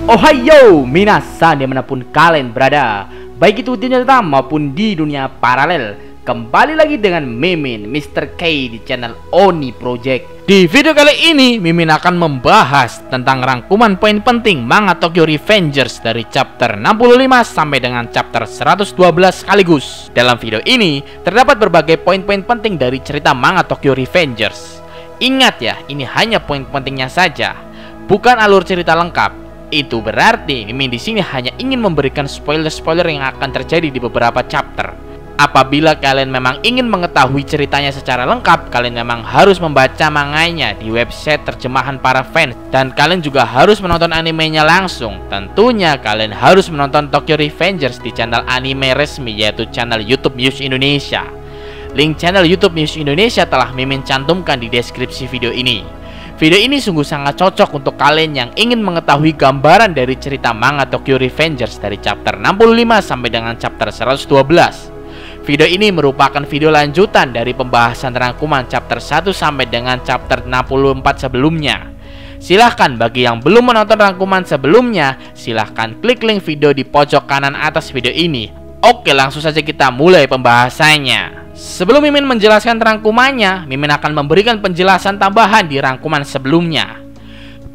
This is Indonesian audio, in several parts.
Ohayo minasan dimanapun kalian berada, baik itu di dunia nyata maupun di dunia paralel. Kembali lagi dengan Mimin Mr. K di channel Oni Project. Di video kali ini Mimin akan membahas tentang rangkuman poin penting manga Tokyo Revengers dari chapter 65 sampai dengan chapter 112 sekaligus. Dalam video ini terdapat berbagai poin-poin penting dari cerita manga Tokyo Revengers. Ingat ya, ini hanya poin pentingnya saja, bukan alur cerita lengkap. Itu berarti Mimin di sini hanya ingin memberikan spoiler-spoiler yang akan terjadi di beberapa chapter. Apabila kalian memang ingin mengetahui ceritanya secara lengkap, kalian memang harus membaca manganya di website terjemahan para fans. Dan kalian juga harus menonton animenya langsung. Tentunya kalian harus menonton Tokyo Revengers di channel anime resmi, yaitu channel YouTube Muse Indonesia. Link channel YouTube Muse Indonesia telah Mimin cantumkan di deskripsi video ini. Video ini sungguh sangat cocok untuk kalian yang ingin mengetahui gambaran dari cerita manga Tokyo Revengers dari chapter 65 sampai dengan chapter 112. Video ini merupakan video lanjutan dari pembahasan rangkuman chapter 1 sampai dengan chapter 64 sebelumnya. Silahkan bagi yang belum menonton rangkuman sebelumnya, silahkan klik link video di pojok kanan atas video ini. Oke, langsung saja kita mulai pembahasannya. Sebelum Mimin menjelaskan rangkumannya, Mimin akan memberikan penjelasan tambahan di rangkuman sebelumnya.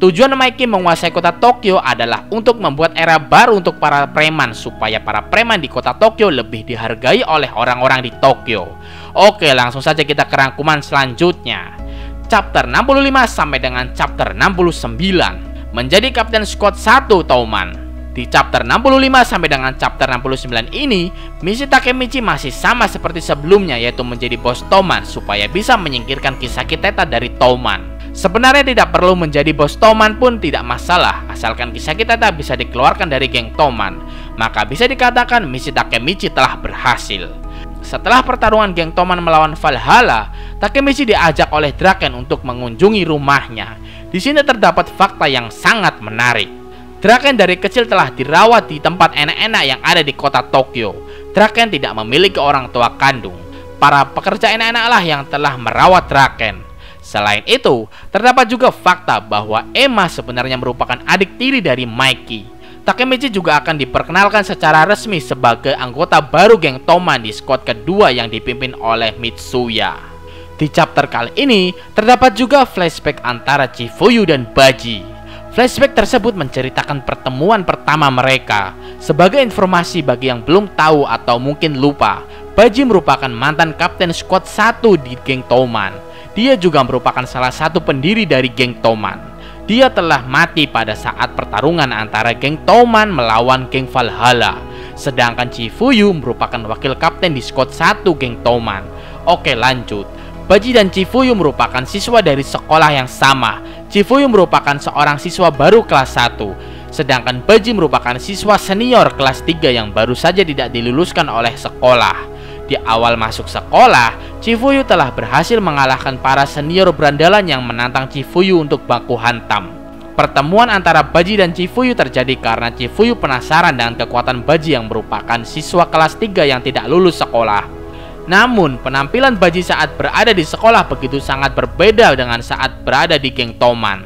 Tujuan Mikey menguasai kota Tokyo adalah untuk membuat era baru untuk para preman, supaya para preman di kota Tokyo lebih dihargai oleh orang-orang di Tokyo. Oke, langsung saja kita ke rangkuman selanjutnya. Chapter 65 sampai dengan chapter 69. Menjadi Kapten Squad 1 Touman. Di chapter 65 sampai dengan chapter 69 ini, misi Takemichi masih sama seperti sebelumnya, yaitu menjadi bos Touman supaya bisa menyingkirkan Kisaki Teta dari Touman. Sebenarnya tidak perlu menjadi bos Touman pun tidak masalah, asalkan Kisaki Teta bisa dikeluarkan dari geng Touman, maka bisa dikatakan misi Takemichi telah berhasil. Setelah pertarungan geng Touman melawan Valhalla, Takemichi diajak oleh Draken untuk mengunjungi rumahnya. Di sini terdapat fakta yang sangat menarik. Draken dari kecil telah dirawat di tempat enak-enak yang ada di kota Tokyo. Draken tidak memiliki orang tua kandung. Para pekerja enak-enak lah yang telah merawat Draken. Selain itu, terdapat juga fakta bahwa Emma sebenarnya merupakan adik tiri dari Mikey. Takemichi juga akan diperkenalkan secara resmi sebagai anggota baru geng Touman di squad kedua yang dipimpin oleh Mitsuya. Di chapter kali ini, terdapat juga flashback antara Chifuyu dan Baji. Flashback tersebut menceritakan pertemuan pertama mereka. Sebagai informasi bagi yang belum tahu atau mungkin lupa, Baji merupakan mantan Kapten Squad 1 di geng Touman. Dia juga merupakan salah satu pendiri dari geng Touman. Dia telah mati pada saat pertarungan antara geng Touman melawan geng Valhalla. Sedangkan Chifuyu merupakan wakil kapten di Squad 1 geng Touman. Oke, lanjut. Baji dan Chifuyu merupakan siswa dari sekolah yang sama. Chifuyu merupakan seorang siswa baru kelas 1, sedangkan Baji merupakan siswa senior kelas 3 yang baru saja tidak diluluskan oleh sekolah. Di awal masuk sekolah, Chifuyu telah berhasil mengalahkan para senior berandalan yang menantang Chifuyu untuk baku hantam. Pertemuan antara Baji dan Chifuyu terjadi karena Chifuyu penasaran dengan kekuatan Baji yang merupakan siswa kelas 3 yang tidak lulus sekolah. Namun, penampilan Baji saat berada di sekolah begitu sangat berbeda dengan saat berada di geng Touman.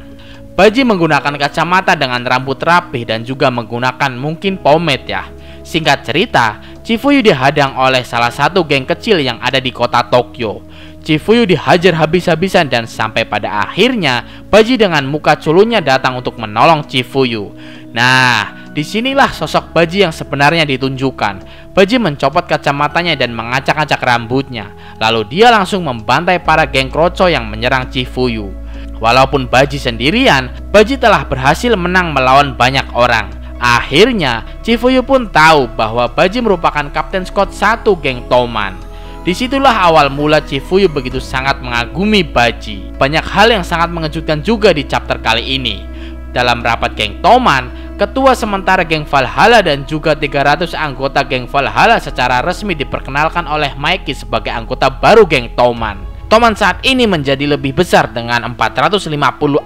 Baji menggunakan kacamata dengan rambut rapih dan juga menggunakan mungkin pomade ya. Singkat cerita, Chifuyu dihadang oleh salah satu geng kecil yang ada di kota Tokyo. Chifuyu dihajar habis-habisan dan sampai pada akhirnya Baji dengan muka culunnya datang untuk menolong Chifuyu. Nah, disinilah sosok Baji yang sebenarnya ditunjukkan. Baji mencopot kacamatanya dan mengacak-acak rambutnya. Lalu dia langsung membantai para geng kroco yang menyerang Chifuyu. Walaupun Baji sendirian, Baji telah berhasil menang melawan banyak orang. Akhirnya, Chifuyu pun tahu bahwa Baji merupakan Kapten Squad 1 geng Touman. Disitulah awal mula Chifuyu begitu sangat mengagumi Baji. Banyak hal yang sangat mengejutkan juga di chapter kali ini. Dalam rapat geng Touman, ketua sementara geng Valhalla dan juga 300 anggota geng Valhalla secara resmi diperkenalkan oleh Mikey sebagai anggota baru geng Touman. Touman saat ini menjadi lebih besar dengan 450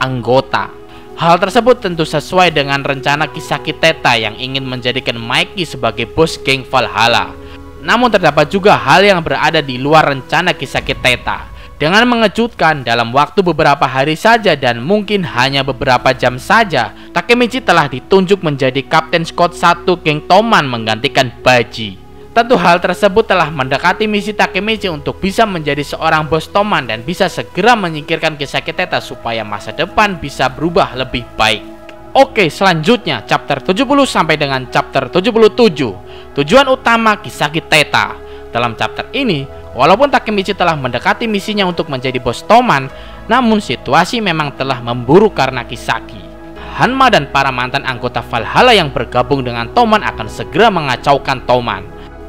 anggota. Hal tersebut tentu sesuai dengan rencana Kisaki Teta yang ingin menjadikan Mikey sebagai bos geng Valhalla. Namun terdapat juga hal yang berada di luar rencana Kisaki Teta. Dengan mengejutkan, dalam waktu beberapa hari saja dan mungkin hanya beberapa jam saja, Takemichi telah ditunjuk menjadi Kapten Squad 1 geng Toman menggantikan Baji. Tentu hal tersebut telah mendekati misi Takemichi untuk bisa menjadi seorang bos Toman dan bisa segera menyingkirkan Kisaki Teta supaya masa depan bisa berubah lebih baik. Oke, selanjutnya chapter 70 sampai dengan chapter 77. Tujuan utama Kisaki Teta. Dalam chapter ini, walaupun Takemichi telah mendekati misinya untuk menjadi bos Toman, namun situasi memang telah memburuk karena Kisaki. Hanma dan para mantan anggota Valhalla yang bergabung dengan Toman akan segera mengacaukan Toman.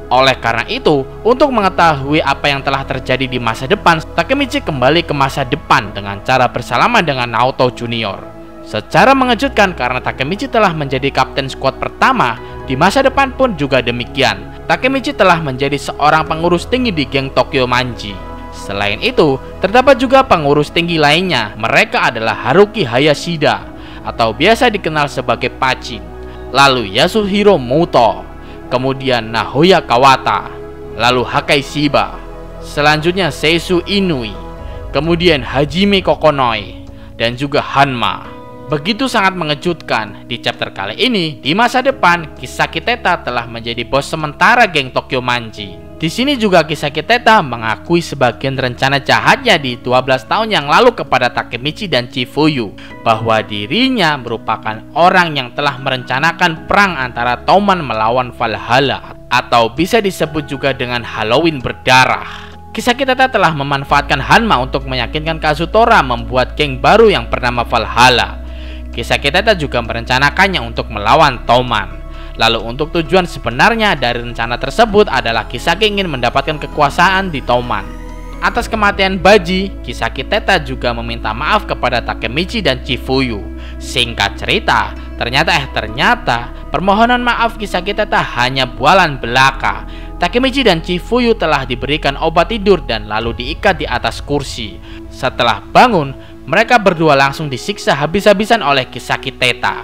Oleh karena itu, untuk mengetahui apa yang telah terjadi di masa depan, Takemichi kembali ke masa depan dengan cara bersalaman dengan Naoto Junior. Secara mengejutkan karena Takemichi telah menjadi kapten skuad pertama, di masa depan pun juga demikian. Takemichi telah menjadi seorang pengurus tinggi di geng Tokyo Manji. Selain itu, terdapat juga pengurus tinggi lainnya. Mereka adalah Haruki Hayashida atau biasa dikenal sebagai Pachin, lalu Yasuhiro Muto, kemudian Nahoya Kawata, lalu Hakai Shiba, selanjutnya Seisu Inui, kemudian Hajime Kokonoi, dan juga Hanma. Begitu sangat mengejutkan, di chapter kali ini, di masa depan, Kisaki Teta telah menjadi bos sementara geng Tokyo Manji. Di sini juga Kisaki Teta mengakui sebagian rencana jahatnya di 12 tahun yang lalu kepada Takemichi dan Chifuyu, bahwa dirinya merupakan orang yang telah merencanakan perang antara Toman melawan Valhalla, atau bisa disebut juga dengan Halloween berdarah. Kisaki Teta telah memanfaatkan Hanma untuk meyakinkan Kazutora membuat geng baru yang bernama Valhalla. Kisaki Teta juga merencanakannya untuk melawan Toman. Lalu untuk tujuan sebenarnya dari rencana tersebut adalah Kisaki ingin mendapatkan kekuasaan di Toman. Atas kematian Baji, Kisaki Teta juga meminta maaf kepada Takemichi dan Chifuyu. Singkat cerita, ternyata permohonan maaf Kisaki Teta hanya bualan belaka. Takemichi dan Chifuyu telah diberikan obat tidur dan lalu diikat di atas kursi. Setelah bangun, mereka berdua langsung disiksa habis-habisan oleh Kisaki Teta.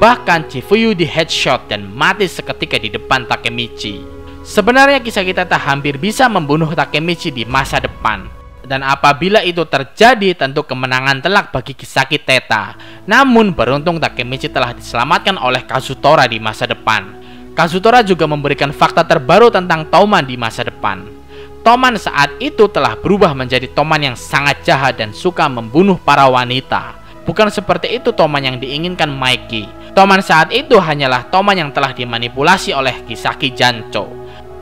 Bahkan Chifuyu di headshot dan mati seketika di depan Takemichi. Sebenarnya Kisaki Teta hampir bisa membunuh Takemichi di masa depan. Dan apabila itu terjadi, tentu kemenangan telak bagi Kisaki Teta. Namun beruntung Takemichi telah diselamatkan oleh Kazutora di masa depan. Kazutora juga memberikan fakta terbaru tentang Toman di masa depan. Toman saat itu telah berubah menjadi Toman yang sangat jahat dan suka membunuh para wanita. Bukan seperti itu Toman yang diinginkan Mikey. Toman saat itu hanyalah Toman yang telah dimanipulasi oleh Kisaki Jancho.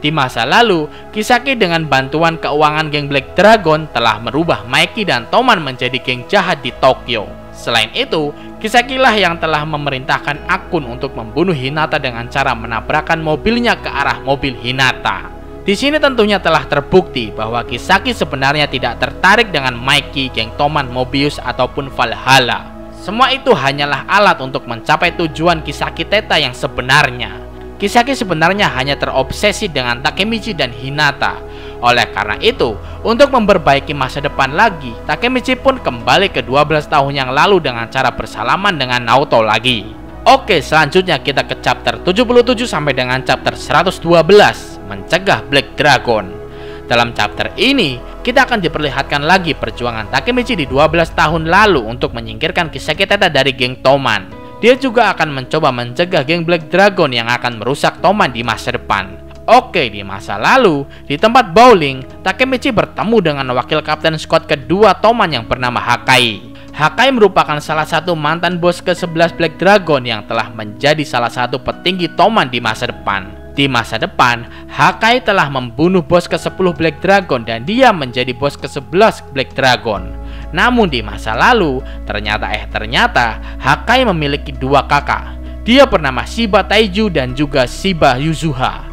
Di masa lalu, Kisaki dengan bantuan keuangan geng Black Dragon telah merubah Mikey dan Toman menjadi geng jahat di Tokyo. Selain itu, Kisaki lah yang telah memerintahkan Akun untuk membunuh Hinata dengan cara menabrakkan mobilnya ke arah mobil Hinata. Di sini tentunya telah terbukti bahwa Kisaki sebenarnya tidak tertarik dengan Mikey, geng Toman, Mobius, ataupun Valhalla. Semua itu hanyalah alat untuk mencapai tujuan Kisaki Teta yang sebenarnya. Kisaki sebenarnya hanya terobsesi dengan Takemichi dan Hinata. Oleh karena itu, untuk memperbaiki masa depan lagi, Takemichi pun kembali ke 12 tahun yang lalu dengan cara bersalaman dengan Naoto lagi. Oke, selanjutnya kita ke chapter 77 sampai dengan chapter 112, mencegah Black Dragon. Dalam chapter ini, kita akan diperlihatkan lagi perjuangan Takemichi di 12 tahun lalu untuk menyingkirkan Kisaki Teta dari geng Toman. Dia juga akan mencoba mencegah geng Black Dragon yang akan merusak Toman di masa depan. Oke, di masa lalu, di tempat bowling, Takemichi bertemu dengan wakil kapten squad kedua Toman yang bernama Hakai. Hakai merupakan salah satu mantan bos ke-11 Black Dragon yang telah menjadi salah satu petinggi Toman di masa depan. Di masa depan, Hakai telah membunuh bos ke-10 Black Dragon dan dia menjadi bos ke-11 Black Dragon. Namun di masa lalu, ternyata Hakai memiliki dua kakak. Dia bernama Shiba Taiju dan juga Shiba Yuzuha.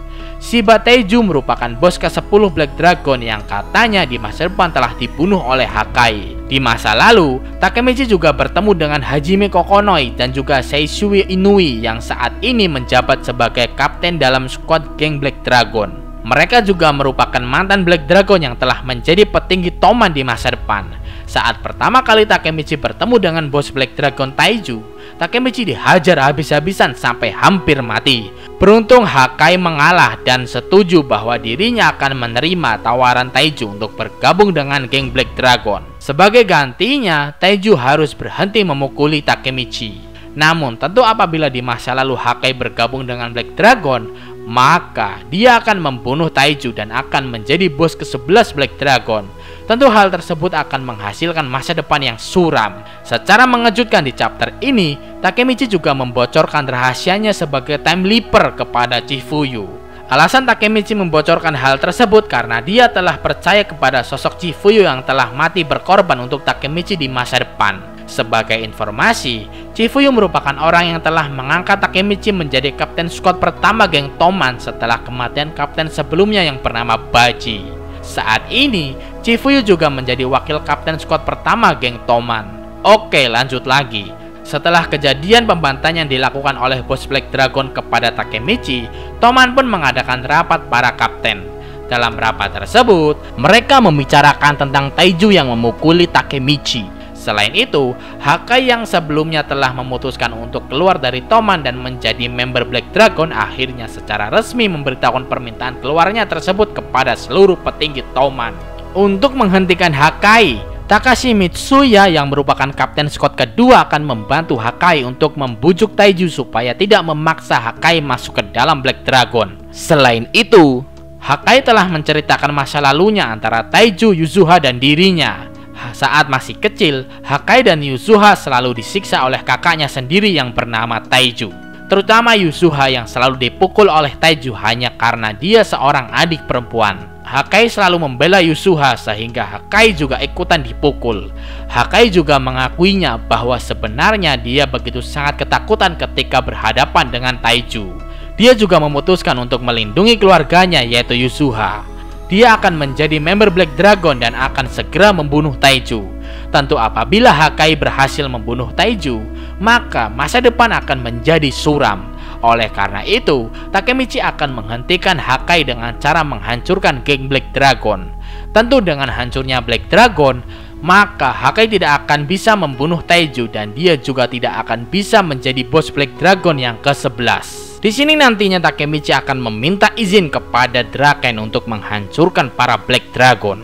Shiba Taiju merupakan bos ke-10 Black Dragon yang katanya di masa depan telah dibunuh oleh Hakai. Di masa lalu, Takemichi juga bertemu dengan Hajime Kokonoi dan juga Seisu Inui yang saat ini menjabat sebagai kapten dalam skuad geng Black Dragon. Mereka juga merupakan mantan Black Dragon yang telah menjadi petinggi Toman di masa depan. Saat pertama kali Takemichi bertemu dengan bos Black Dragon Taiju, Takemichi dihajar habis-habisan sampai hampir mati. Beruntung Hakai mengalah dan setuju bahwa dirinya akan menerima tawaran Taiju untuk bergabung dengan geng Black Dragon. Sebagai gantinya, Taiju harus berhenti memukuli Takemichi. Namun tentu apabila di masa lalu Hakai bergabung dengan Black Dragon, maka dia akan membunuh Taiju dan akan menjadi bos ke-11 Black Dragon. Tentu hal tersebut akan menghasilkan masa depan yang suram. Secara mengejutkan di chapter ini, Takemichi juga membocorkan rahasianya sebagai time leaper kepada Chifuyu. Alasan Takemichi membocorkan hal tersebut karena dia telah percaya kepada sosok Chifuyu yang telah mati berkorban untuk Takemichi di masa depan. Sebagai informasi, Chifuyu merupakan orang yang telah mengangkat Takemichi menjadi kapten squad pertama geng Toman setelah kematian kapten sebelumnya yang bernama Baji. Saat ini, Chifuyu juga menjadi wakil kapten squad pertama geng Toman. Oke, lanjut lagi. Setelah kejadian pembantaian yang dilakukan oleh bos Black Dragon kepada Takemichi, Toman pun mengadakan rapat para kapten. Dalam rapat tersebut, mereka membicarakan tentang Taiju yang memukuli Takemichi. Selain itu, Hakai yang sebelumnya telah memutuskan untuk keluar dari Toman dan menjadi member Black Dragon akhirnya secara resmi memberitahukan permintaan keluarnya tersebut kepada seluruh petinggi Toman. Untuk menghentikan Hakai, Takashi Mitsuya yang merupakan kapten squad kedua akan membantu Hakai untuk membujuk Taiju supaya tidak memaksa Hakai masuk ke dalam Black Dragon. Selain itu, Hakai telah menceritakan masa lalunya antara Taiju, Yuzuha, dan dirinya. Saat masih kecil, Hakai dan Yuzuha selalu disiksa oleh kakaknya sendiri yang bernama Taiju. Terutama Yuzuha yang selalu dipukul oleh Taiju hanya karena dia seorang adik perempuan. Hakai selalu membela Yuzuha sehingga Hakai juga ikutan dipukul. Hakai juga mengakuinya bahwa sebenarnya dia begitu sangat ketakutan ketika berhadapan dengan Taiju. Dia juga memutuskan untuk melindungi keluarganya yaitu Yuzuha. Dia akan menjadi member Black Dragon dan akan segera membunuh Taiju. Tentu apabila Hakai berhasil membunuh Taiju, maka masa depan akan menjadi suram. Oleh karena itu, Takemichi akan menghentikan Hakai dengan cara menghancurkan geng Black Dragon. Tentu dengan hancurnya Black Dragon, maka Hakai tidak akan bisa membunuh Taiju dan dia juga tidak akan bisa menjadi bos Black Dragon yang ke-11. Di sini nantinya Takemichi akan meminta izin kepada Draken untuk menghancurkan para Black Dragon.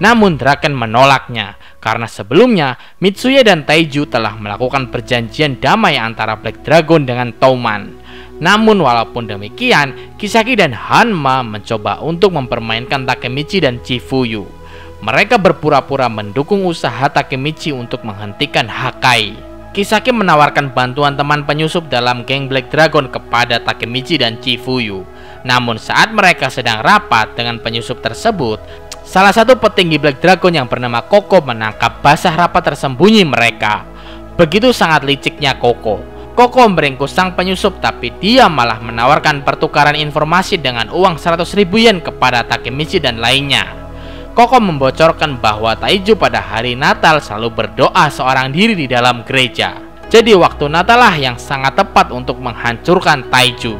Namun Draken menolaknya karena sebelumnya Mitsuya dan Taiju telah melakukan perjanjian damai antara Black Dragon dengan Toman. Namun walaupun demikian, Kisaki dan Hanma mencoba untuk mempermainkan Takemichi dan Chifuyu. Mereka berpura-pura mendukung usaha Takemichi untuk menghentikan Hakai. Kisaki menawarkan bantuan teman penyusup dalam geng Black Dragon kepada Takemichi dan Chifuyu. Namun saat mereka sedang rapat dengan penyusup tersebut, salah satu petinggi Black Dragon yang bernama Koko menangkap basah rapat tersembunyi mereka. Begitu sangat liciknya Koko. Koko meringkus sang penyusup tapi dia malah menawarkan pertukaran informasi dengan uang 100.000 yen kepada Takemichi dan lainnya. Koko membocorkan bahwa Taiju pada hari Natal selalu berdoa seorang diri di dalam gereja. Jadi waktu Natal lah yang sangat tepat untuk menghancurkan Taiju.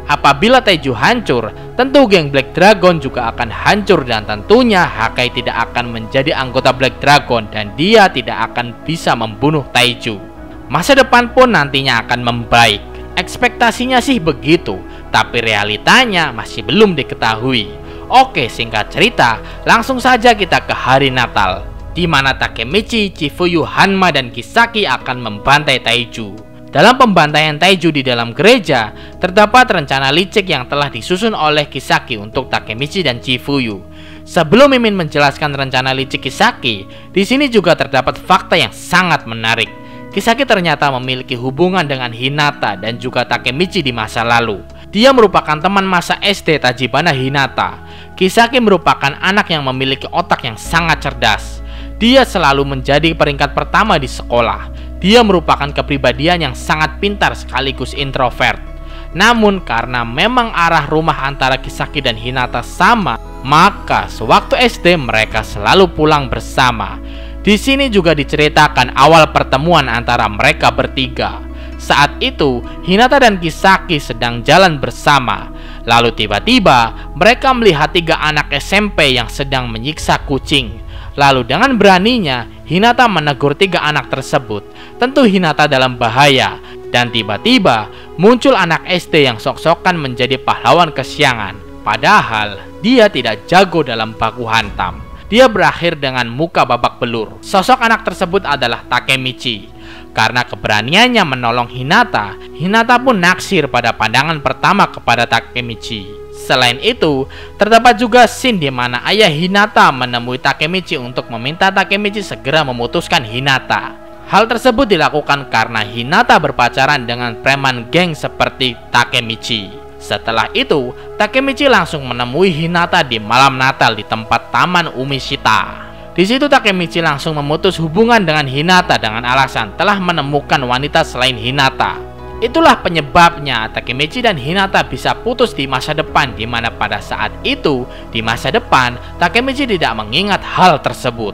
Apabila Taiju hancur, tentu geng Black Dragon juga akan hancur dan tentunya Hakai tidak akan menjadi anggota Black Dragon dan dia tidak akan bisa membunuh Taiju. Masa depan pun nantinya akan membaik. Ekspektasinya sih begitu, tapi realitanya masih belum diketahui. Oke, singkat cerita, langsung saja kita ke hari Natal, di mana Takemichi, Chifuyu, Hanma, dan Kisaki akan membantai Taiju. Dalam pembantaian Taiju di dalam gereja, terdapat rencana licik yang telah disusun oleh Kisaki untuk Takemichi dan Chifuyu. Sebelum Mimin menjelaskan rencana licik Kisaki, di sini juga terdapat fakta yang sangat menarik. Kisaki ternyata memiliki hubungan dengan Hinata dan juga Takemichi di masa lalu. Dia merupakan teman masa SD Tachibana Hinata. Kisaki merupakan anak yang memiliki otak yang sangat cerdas. Dia selalu menjadi peringkat pertama di sekolah. Dia merupakan kepribadian yang sangat pintar sekaligus introvert. Namun karena memang arah rumah antara Kisaki dan Hinata sama, maka sewaktu SD mereka selalu pulang bersama. Di sini juga diceritakan awal pertemuan antara mereka bertiga. Saat itu, Hinata dan Kisaki sedang jalan bersama. Lalu tiba-tiba, mereka melihat 3 anak SMP yang sedang menyiksa kucing. Lalu dengan beraninya Hinata menegur 3 anak tersebut. Tentu Hinata dalam bahaya. Dan tiba-tiba muncul anak SD yang sok-sokan menjadi pahlawan kesiangan. Padahal dia tidak jago dalam baku hantam. Dia berakhir dengan muka babak belur. Sosok anak tersebut adalah Takemichi. Karena keberaniannya menolong Hinata, Hinata pun naksir pada pandangan pertama kepada Takemichi. Selain itu, terdapat juga scene di mana ayah Hinata menemui Takemichi untuk meminta Takemichi segera memutuskan Hinata. Hal tersebut dilakukan karena Hinata berpacaran dengan preman geng seperti Takemichi. Setelah itu, Takemichi langsung menemui Hinata di malam Natal di tempat Taman Umishita. Di situ Takemichi langsung memutus hubungan dengan Hinata dengan alasan telah menemukan wanita selain Hinata. Itulah penyebabnya Takemichi dan Hinata bisa putus di masa depan, di mana pada saat itu di masa depan Takemichi tidak mengingat hal tersebut.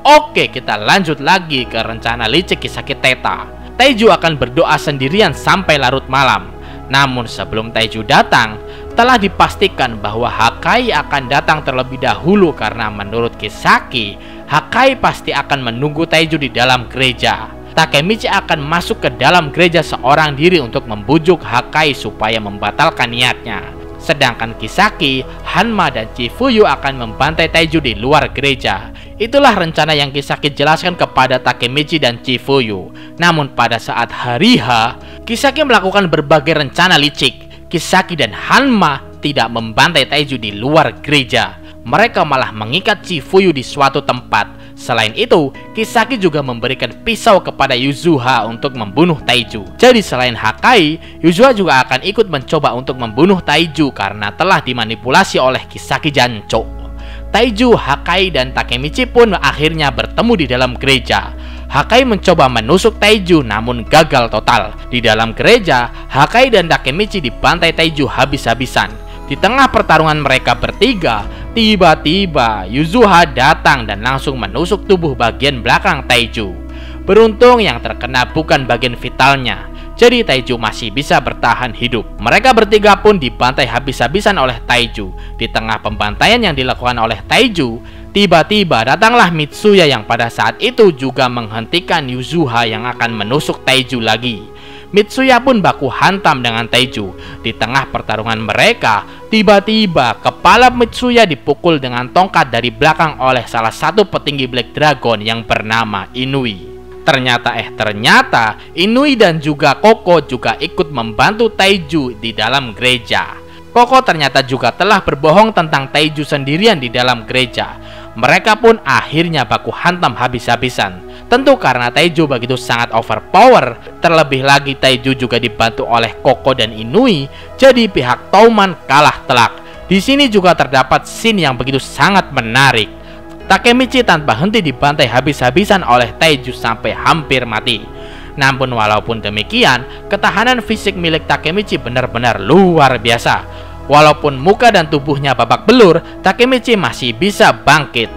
Oke, kita lanjut lagi ke rencana licik Kisaki Teta. Taiju akan berdoa sendirian sampai larut malam. Namun sebelum Taiju datang, telah dipastikan bahwa Hakai akan datang terlebih dahulu karena menurut Kisaki, Hakai pasti akan menunggu Taiju di dalam gereja. Takemichi akan masuk ke dalam gereja seorang diri untuk membujuk Hakai supaya membatalkan niatnya. Sedangkan Kisaki, Hanma, dan Chifuyu akan membantai Taiju di luar gereja. Itulah rencana yang Kisaki jelaskan kepada Takemichi dan Chifuyu. Namun pada saat hari H, Kisaki melakukan berbagai rencana licik. Kisaki dan Hanma tidak membantai Taiju di luar gereja. Mereka malah mengikat Chifuyu di suatu tempat. Selain itu, Kisaki juga memberikan pisau kepada Yuzuha untuk membunuh Taiju. Jadi selain Hakai, Yuzuha juga akan ikut mencoba untuk membunuh Taiju karena telah dimanipulasi oleh Kisaki Jancho. Taiju, Hakai, dan Takemichi pun akhirnya bertemu di dalam gereja. Hakai mencoba menusuk Taiju namun gagal total. Di dalam gereja, Hakai dan Takemichi dibantai Taiju habis-habisan. Di tengah pertarungan mereka bertiga, tiba-tiba Yuzuha datang dan langsung menusuk tubuh bagian belakang Taiju. Beruntung yang terkena bukan bagian vitalnya, jadi Taiju masih bisa bertahan hidup. Mereka bertiga pun dibantai habis-habisan oleh Taiju. Di tengah pembantaian yang dilakukan oleh Taiju, tiba-tiba datanglah Mitsuya yang pada saat itu juga menghentikan Yuzuha yang akan menusuk Taiju lagi. Mitsuya pun baku hantam dengan Taiju. Di tengah pertarungan mereka, tiba-tiba kepala Mitsuya dipukul dengan tongkat dari belakang oleh salah satu petinggi Black Dragon yang bernama Inui. Ternyata Inui dan juga Koko juga ikut membantu Taiju di dalam gereja. Koko ternyata juga telah berbohong tentang Taiju sendirian di dalam gereja. Mereka pun akhirnya baku hantam habis-habisan. Tentu karena Taiju begitu sangat overpower, terlebih lagi Taiju juga dibantu oleh Koko dan Inui, jadi pihak Touman kalah telak. Di sini juga terdapat scene yang begitu sangat menarik. Takemichi tanpa henti dibantai habis-habisan oleh Taiju sampai hampir mati. Namun walaupun demikian, ketahanan fisik milik Takemichi benar-benar luar biasa. Walaupun muka dan tubuhnya babak belur, Takemichi masih bisa bangkit.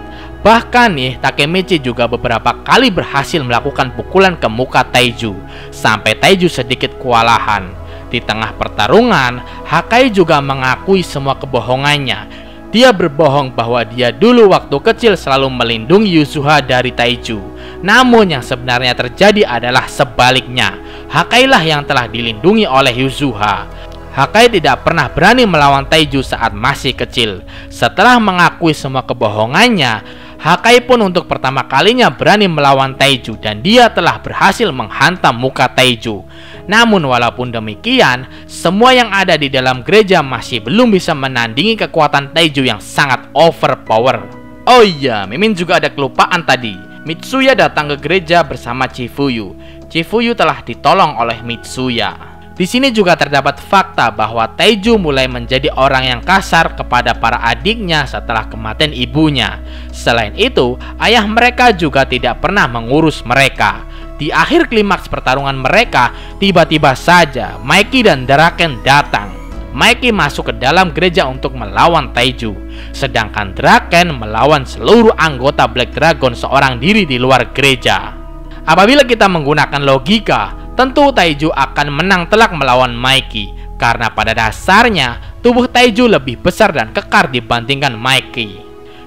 Bahkan nih, Takemichi juga beberapa kali berhasil melakukan pukulan ke muka Taiju, sampai Taiju sedikit kewalahan. Di tengah pertarungan, Hakai juga mengakui semua kebohongannya. Dia berbohong bahwa dia dulu waktu kecil selalu melindungi Yuzuha dari Taiju. Namun yang sebenarnya terjadi adalah sebaliknya. Hakai lah yang telah dilindungi oleh Yuzuha. Hakai tidak pernah berani melawan Taiju saat masih kecil. Setelah mengakui semua kebohongannya, Hakai pun untuk pertama kalinya berani melawan Taiju dan dia telah berhasil menghantam muka Taiju. Namun walaupun demikian, semua yang ada di dalam gereja masih belum bisa menandingi kekuatan Taiju yang sangat overpower. Oh iya, Mimin juga ada kelupaan tadi. Mitsuya datang ke gereja bersama Chifuyu. Chifuyu telah ditolong oleh Mitsuya. Di sini juga terdapat fakta bahwa Taiju mulai menjadi orang yang kasar kepada para adiknya setelah kematian ibunya. Selain itu, ayah mereka juga tidak pernah mengurus mereka. Di akhir klimaks pertarungan mereka, tiba-tiba saja Maiki dan Draken datang. Maiki masuk ke dalam gereja untuk melawan Taiju, sedangkan Draken melawan seluruh anggota Black Dragon seorang diri di luar gereja. Apabila kita menggunakan logika, tentu Taiju akan menang telak melawan Maiki, karena pada dasarnya tubuh Taiju lebih besar dan kekar dibandingkan Maiki.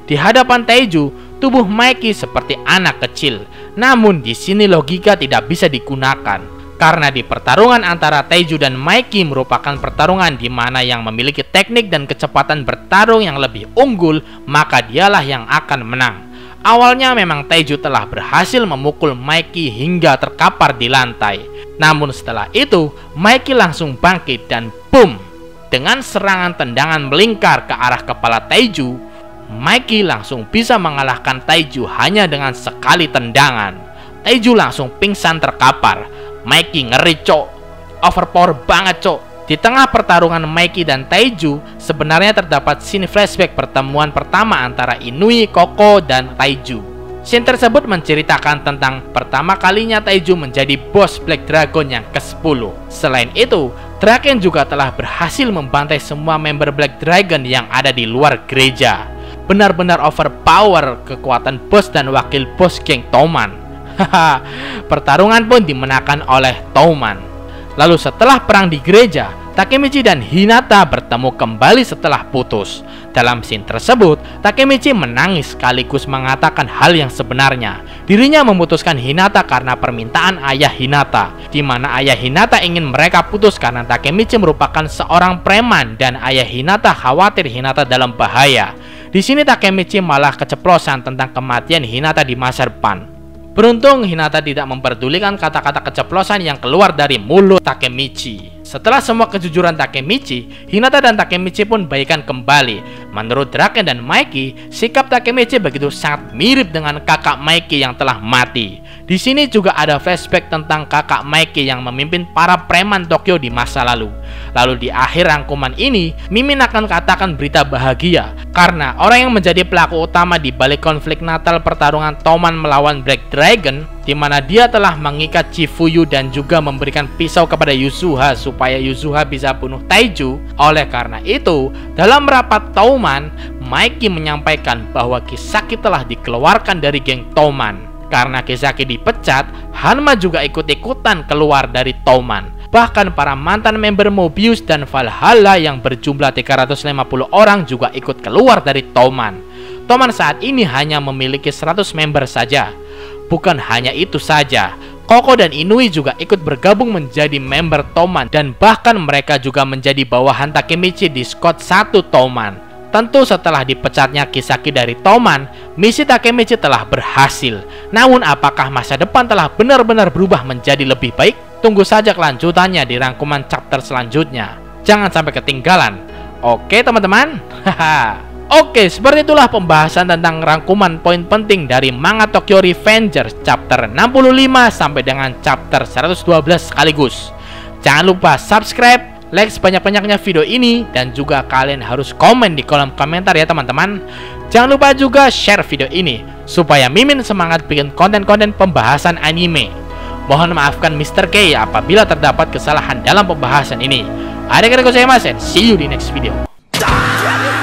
Di hadapan Taiju, tubuh Mikey seperti anak kecil. Namun di sini logika tidak bisa digunakan, karena di pertarungan antara Taiju dan Mikey merupakan pertarungan di mana yang memiliki teknik dan kecepatan bertarung yang lebih unggul, maka dialah yang akan menang. Awalnya memang Taiju telah berhasil memukul Mikey hingga terkapar di lantai. Namun setelah itu, Mikey langsung bangkit dan boom! Dengan serangan tendangan melingkar ke arah kepala Taiju, Mikey langsung bisa mengalahkan Taiju hanya dengan sekali tendangan. Taiju langsung pingsan terkapar. Mikey ngeri cok, overpower banget cok. Di tengah pertarungan Mikey dan Taiju, sebenarnya terdapat scene flashback pertemuan pertama antara Inui, Koko, dan Taiju. Scene tersebut menceritakan tentang pertama kalinya Taiju menjadi bos Black Dragon yang ke-10. Selain itu, Draken juga telah berhasil membantai semua member Black Dragon yang ada di luar gereja. Benar-benar overpower kekuatan bos dan wakil bos geng Toman. Pertarungan pun dimenangkan oleh Toman. Lalu setelah perang di gereja, Takemichi dan Hinata bertemu kembali setelah putus. Dalam scene tersebut, Takemichi menangis sekaligus mengatakan hal yang sebenarnya. Dirinya memutuskan Hinata karena permintaan ayah Hinata, di mana ayah Hinata ingin mereka putus karena Takemichi merupakan seorang preman dan ayah Hinata khawatir Hinata dalam bahaya. Di sini Takemichi malah keceplosan tentang kematian Hinata di masa depan. Beruntung Hinata tidak memperdulikan kata-kata keceplosan yang keluar dari mulut Takemichi. Setelah semua kejujuran Takemichi, Hinata dan Takemichi pun baikan kembali. Menurut Draken dan Mikey, sikap Takemichi begitu sangat mirip dengan kakak Mikey yang telah mati. Di sini juga ada flashback tentang kakak Mikey yang memimpin para preman Tokyo di masa lalu. Lalu di akhir rangkuman ini, Mimin akan katakan berita bahagia karena orang yang menjadi pelaku utama di balik konflik Natal pertarungan Toman melawan Black Dragon, di mana dia telah mengikat Chifuyu dan juga memberikan pisau kepada Yuzuha supaya Yuzuha bisa bunuh Taiju. Oleh karena itu, dalam rapat Toman, Mikey menyampaikan bahwa Kisaki telah dikeluarkan dari geng Toman. Karena Kisaki dipecat, Hanma juga ikut-ikutan keluar dari Toman. Bahkan para mantan member Mobius dan Valhalla yang berjumlah 350 orang juga ikut keluar dari Toman. Toman saat ini hanya memiliki 100 member saja. Bukan hanya itu saja, Koko dan Inui juga ikut bergabung menjadi member Toman dan bahkan mereka juga menjadi bawahan Takemichi di squad 1 Toman. Tentu setelah dipecatnya Kisaki dari Toman, misi Takemichi telah berhasil. Namun apakah masa depan telah benar-benar berubah menjadi lebih baik? Tunggu saja kelanjutannya di rangkuman chapter selanjutnya. Jangan sampai ketinggalan. Oke teman-teman? Oke, seperti itulah pembahasan tentang rangkuman poin penting dari manga Tokyo Revengers chapter 65 sampai dengan chapter 112 sekaligus. Jangan lupa subscribe, like sebanyak-banyaknya video ini, dan juga kalian harus komen di kolom komentar ya teman-teman. Jangan lupa juga share video ini supaya Mimin semangat bikin konten-konten pembahasan anime. Mohon maafkan Mr. K apabila terdapat kesalahan dalam pembahasan ini. Arigatou gozaimasu, and see you di next video.